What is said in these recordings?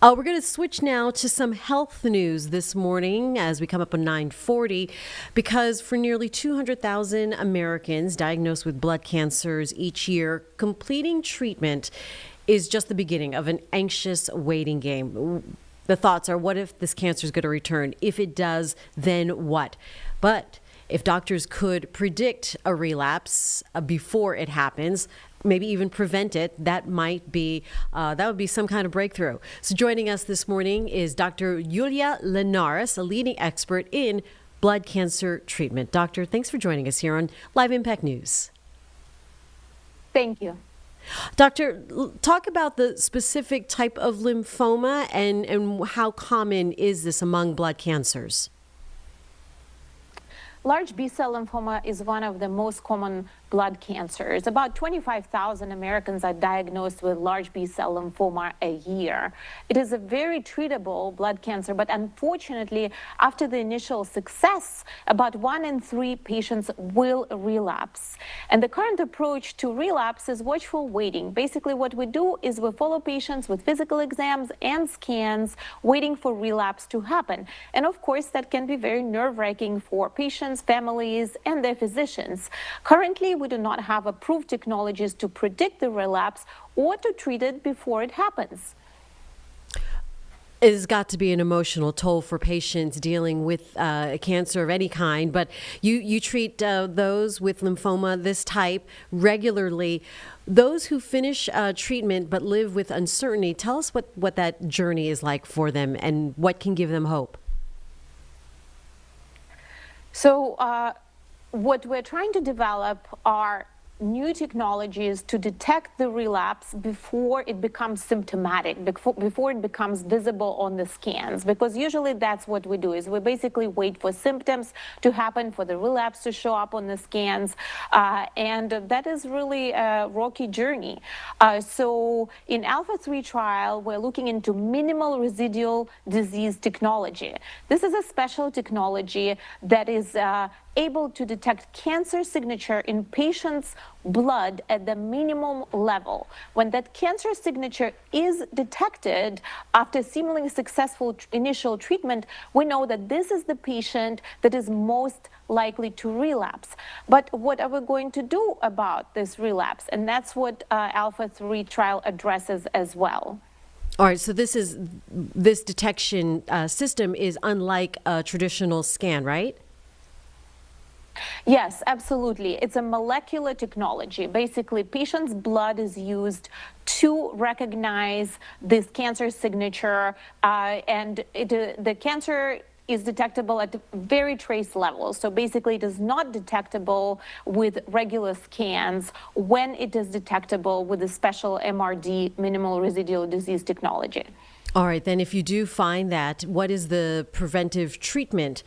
We're going to switch now to some health news this morning as we come up on 9:40, because for nearly 200,000 Americans diagnosed with blood cancers each year, completing treatment is just the beginning of an anxious waiting game. The thoughts are, what if this cancer is going to return? If it does, then what? But if doctors could predict a relapse before it happens, maybe even prevent it, that would be some kind of breakthrough. So joining us this morning is Dr. Yulia Linares, a leading expert in blood cancer treatment. Doctor, thanks for joining us here on Live Impact News. Thank you. Doctor, talk about the specific type of lymphoma and how common is this among blood cancers? Large B-cell lymphoma is one of the most common blood cancers. About 25,000 Americans are diagnosed with large B-cell lymphoma a year. It is a very treatable blood cancer, but unfortunately, after the initial success, about 1 in 3 patients will relapse. And the current approach to relapse is watchful waiting. Basically, what we do is we follow patients with physical exams and scans, waiting for relapse to happen. And of course, that can be very nerve-wracking for patients, families, and their physicians. Currently, we do not have approved technologies to predict the relapse or to treat it before it happens. It has got to be an emotional toll for patients dealing with cancer of any kind, but you treat those with lymphoma this type regularly. Those who finish treatment but live with uncertainty, tell us what that journey is like for them and what can give them hope. So what we're trying to develop are new technologies to detect the relapse before it becomes symptomatic, before it becomes visible on the scans, because usually that's what we do, is we basically wait for symptoms to happen, for the relapse to show up on the scans, and that is really a rocky journey. So in ALPHA3 trial, we're looking into minimal residual disease technology. This is a special technology that is able to detect cancer signature in patients' blood at the minimum level. When that cancer signature is detected after seemingly successful initial treatment, we know that this is the patient that is most likely to relapse. But what are we going to do about this relapse? And that's what ALPHA3 trial addresses as well. All right, so this detection system is unlike a traditional scan, right? Yes, absolutely. It's a molecular technology. Basically, patient's blood is used to recognize this cancer signature, and the cancer is detectable at very trace levels. So basically, it is not detectable with regular scans when it is detectable with the special MRD, minimal residual disease technology. All right, then if you do find that, what is the preventive treatment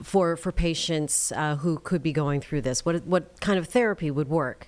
for patients who could be going through this? What kind of therapy would work?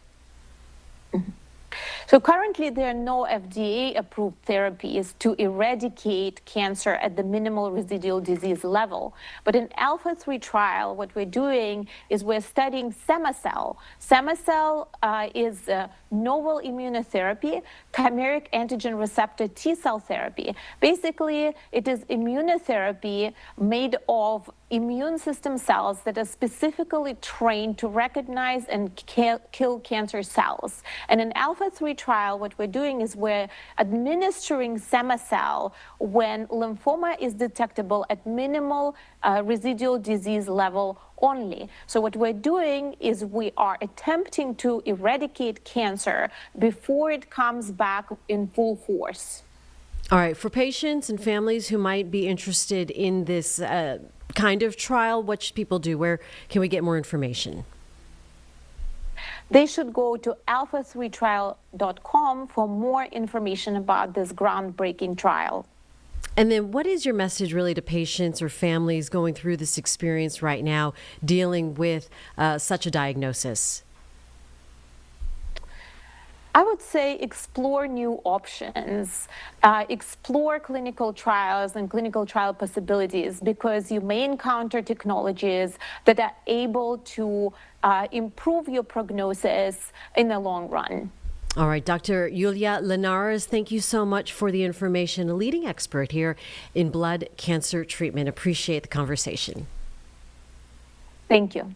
So currently, there are no FDA-approved therapies to eradicate cancer at the minimal residual disease level. But in ALPHA3 trial, what we're doing is we're studying cema-cel. Cema-cel is a novel immunotherapy, chimeric antigen receptor T-cell therapy. Basically, it is immunotherapy made of immune system cells that are specifically trained to recognize and kill cancer cells. And in ALPHA3 trial, what we're doing is we're administering cema-cel when lymphoma is detectable at minimal residual disease level only. So what we're doing is we are attempting to eradicate cancer before it comes back in full force. All right, for patients and families who might be interested in this kind of trial, what should people do? Where can we get more information? They should go to alpha3trial.com for more information about this groundbreaking trial. And then what is your message really to patients or families going through this experience right now, dealing with such a diagnosis? I would say explore new options, explore clinical trials and clinical trial possibilities, because you may encounter technologies that are able to improve your prognosis in the long run. All right, Dr. Yulia Linares, thank you so much for the information. A leading expert here in blood cancer treatment. Appreciate the conversation. Thank you.